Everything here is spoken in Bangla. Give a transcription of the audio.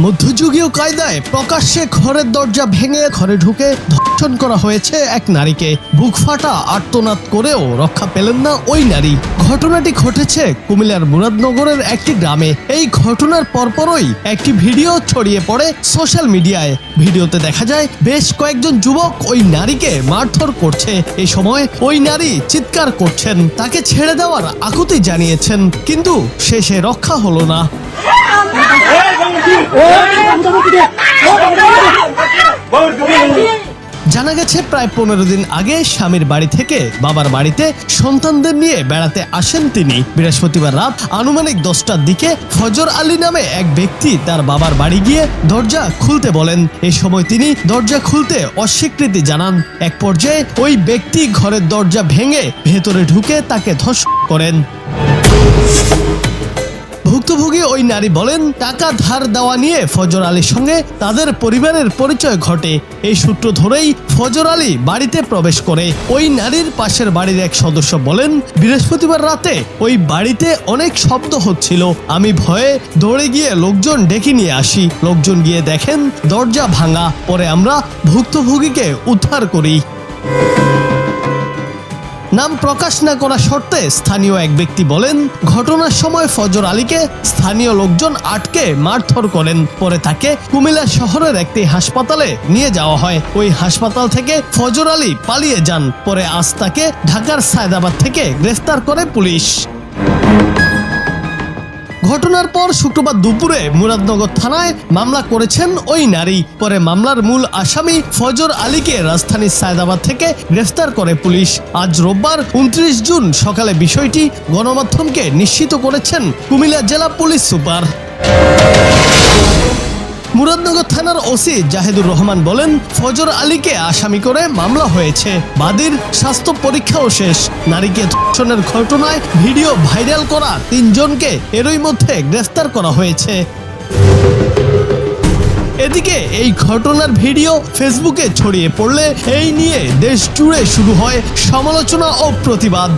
মধ্যযুগীয় কায়দায় প্রকাশ্যে ঘরের দরজা ভেঙে ঘরে ঢুকে ধর্ষণ করা হয়েছে এক নারীকে। বুক ফাটা আর্তনাদ করেও রক্ষা পেলেন না ওই নারী। ঘটনাটি ঘটেছে কুমিল্লার মুরাদনগরের একটি গ্রামে। এই ঘটনার পরপরই একটি ভিডিও ছড়িয়ে পড়ে সোশ্যাল মিডিয়ায়। ভিডিওতে দেখা যায় বেশ কয়েকজন যুবক ওই নারীকে মারধর করছে। এই সময় ওই নারী চিৎকার করছেন, তাকে ছেড়ে দেওয়ার আকুতি জানিয়েছেন, কিন্তু শেষে রক্ষা হলো না। জানা গেছে প্রায় 15 দিন আগে স্বামীর বাড়ি থেকে বাবার বাড়িতে সন্তানদের নিয়ে বেড়াতে আসেন তিনি। বৃহস্পতিবার রাত আনুমানিক 10টার দিকে ফজর আলী নামে এক ব্যক্তি তার বাবার বাড়ি গিয়ে দরজা খুলতে বলেন। এই সময় তিনি দরজা খুলতে অস্বীকৃতি জানান। এক পর্যায়ে ওই ব্যক্তি ঘরের দরজা ভেঙে ভেতরে ঢুকে তাকে ধর্ষণ করেন। ভুক্তভোগী ওই নারী বলেন, টাকা ধার দেওয়া নিয়ে ফজর আলীর সঙ্গে তাদের পরিবারের পরিচয় ঘটে। এই সূত্র ধরেই ফজর আলী বাড়িতে প্রবেশ করে। ওই নারীর পাশের বাড়ির এক সদস্য বলেন, বৃহস্পতিবার রাতে ওই বাড়িতে অনেক শব্দ হচ্ছিল। আমি ভয়ে দৌড়ে গিয়ে লোকজন ডেকে নিয়ে আসি। লোকজন গিয়ে দেখেন দরজা ভাঙা। পরে আমরা ভুক্তভোগীকে উদ্ধার করি। নাম প্রকাশ না করা শর্তে স্থানীয় এক ব্যক্তি বলেন, ঘটনার সময় ফজর আলীকে স্থানীয় লোকজন আটকে মারধর করেন। পরে তাকে কুমিল্লা শহরের একটি হাসপাতালে নিয়ে যাওয়া হয়। ওই হাসপাতাল থেকে ফজর আলী পালিয়ে যান। পরে আজ তাকে ঢাকার সায়দাবাদ থেকে গ্রেফতার করে পুলিশ। ঘটনার পর শুক্রবার দুপুরে মুরাদনগর থানায় মামলা করেছেন ওই নারী। পরে মামলার মূল আসামি ফজর আলীকে রাজধানীর সায়দাবাদ থেকে গ্রেফতার করে পুলিশ। আজ রোববার 29 জুন সকালে বিষয়টি গণমাধ্যমকে নিশ্চিত করেছেন কুমিল্লা জেলা পুলিশ সুপার। মুরাদনগর থানার ওসি জাহিদুর রহমান বলেন, ফজর আলীকে আসামি করে মামলা হয়েছে। বাদীর স্বাস্থ্য পরীক্ষাও শেষ। নারীকে ধর্ষণের ঘটনায় ভিডিও ভাইরাল করা 3 জনকে এরই মধ্যে গ্রেফতার করা হয়েছে। এদিকে এই ঘটনার ভিডিও ফেসবুকে ছড়িয়ে পড়লে এই নিয়ে দেশ জুড়ে শুরু হয় সমালোচনা ও প্রতিবাদ।